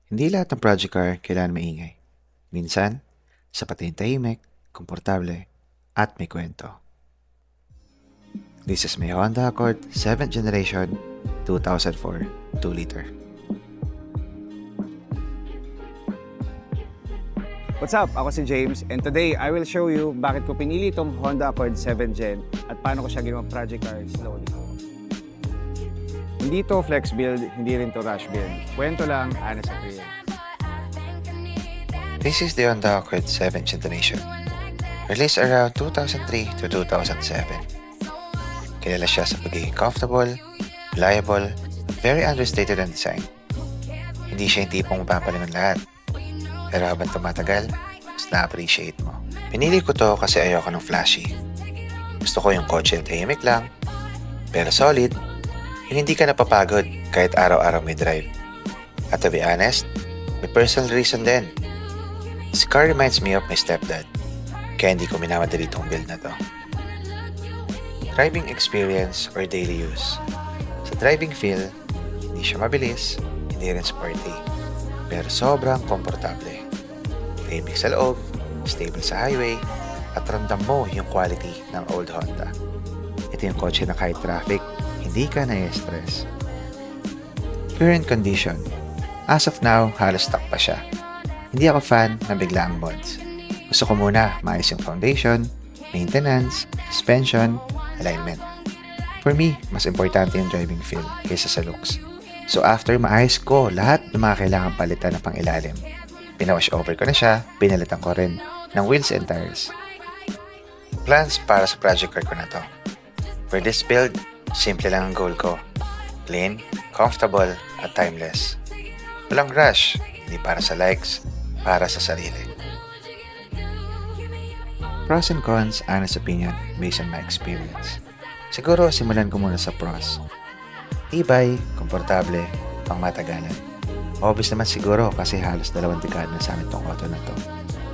Hindi lahat ng project car kailangan maingay. Minsan, sapat yung tahimik, komportable, at may kwento. This is my Honda Accord 7th generation 2004 2-liter. What's up? Ako si James and today I will show you bakit ko pinili itong Honda Accord 7th Gen at paano ko siya ginawang project car slowly. Hindi to flex build, hindi rin to rush build. Kwento lang, honest at real. This is the Honda Accord 7th generation. Released around 2003 to 2007. Kilala siya sa pagiging comfortable, reliable, at very understated ang design. Hindi siya yung tipong mapapalingon lahat. Pero habang tumatagal, mas na-appreciate mo. Pinili ko to kasi ayoko ng flashy. Gusto ko yung kotse na tahimik lang, pero solid, yung hindi ka napapagod kahit araw-araw may drive. At to be honest, may personal reason din. This car reminds me of my stepdad, kaya hindi ko minamadali itong build na to. Driving experience or daily use. Sa driving feel, hindi siya mabilis, hindi rin sporty, pero sobrang komportable. Tahimik sa loob, stable sa highway, at ramdam mo yung quality ng old Honda. Ito yung kotse na kahit traffic, hindi ka na-stress. Current condition. As of now, halos stock pa siya. Hindi ako fan ng biglaang mods. Gusto ko muna maayos yung foundation, maintenance, suspension, alignment. For me, mas importante yung driving feel kaysa sa looks. So after maayos ko lahat ng mga kailangan palitan na pang-ilalim, pinawash over ko na siya, pinalitan ko rin ng wheels and tires. Plans para sa project car ko na to. For this build, simple lang ang goal ko. Clean, comfortable, at timeless. Walang rush, hindi para sa likes, para sa sarili. Pros and cons, honest opinion, based on my experience. Siguro, simulan ko muna sa pros. Tibay, komportable, pang matagalan. Obvious naman siguro kasi halos 2 dekada na sa amin tong auto na to.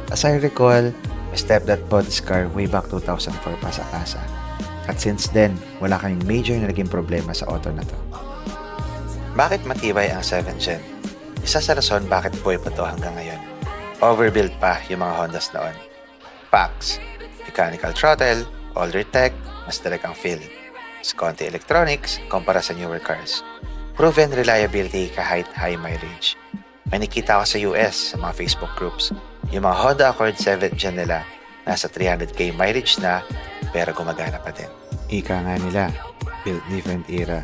As I recall, my stepdad bought this car way back 2004 pa sa casa. At since then, wala kaming major na naging problema sa auto na to. Bakit matibay ang 7th Gen? Isa sa rason bakit buhay pa to hanggang ngayon. Overbuilt pa yung mga Hondas noon. Packs, mechanical throttle, older tech, mas direct ang feel. Mas konti electronics kumpara sa newer cars. Proven reliability kahit high mileage. May nakita ko sa US sa mga Facebook groups. Yung mga Honda Accord 7th Gen nila nasa 300k mileage na pero gumagana pa din. Ika nga nila, built different era.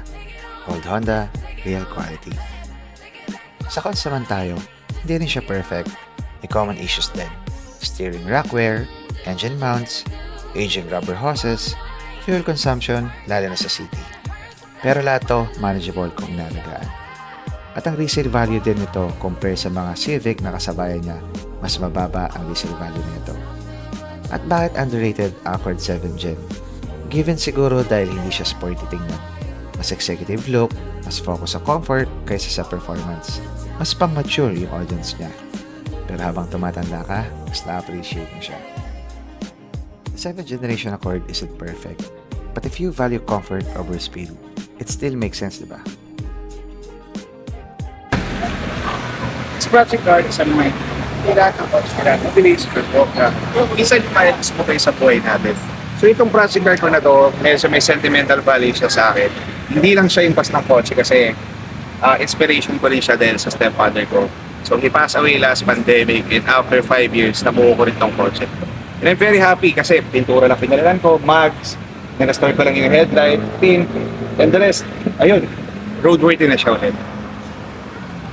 Old Honda, real quality. Sa cons naman tayo, hindi rin siya perfect. May common issues din. Steering rack wear, engine mounts, aging rubber hoses, fuel consumption, lalo na sa city. Pero lahat to manageable kung inalagaan. At ang resale value din nito compare sa mga Civic na kasabayan niya, mas mababa ang resale value nito. At bakit underrated Accord 7th Gen? Given siguro dahil hindi siya sporty tingnan. Mas executive look, mas focus sa comfort kaysa sa performance. Mas pang-mature yung audience niya. Pero habang tumatanda ka, mas na-appreciate mo siya. The 7th generation Accord isn't perfect. But if you value comfort over speed, it still makes sense, diba? This project car is ano may kailangan ng konsideraan, mabilis, good na. Isa yung miles mo kayo sa buhay natin. So itong project car ko na to, medyo may sentimental value siya sa akin. Hindi lang siya yung pas ng kotse kasi inspiration ko rin siya dahil sa stepfather ko. So he passed away last pandemic and after 5 years, nabuo ko rin tong kotse. And I'm very happy kasi pintura lang pinalitan ko, mags, na-restore ko lang yung headlight, tint, and the rest, ayun, roadworthy na siya ulit.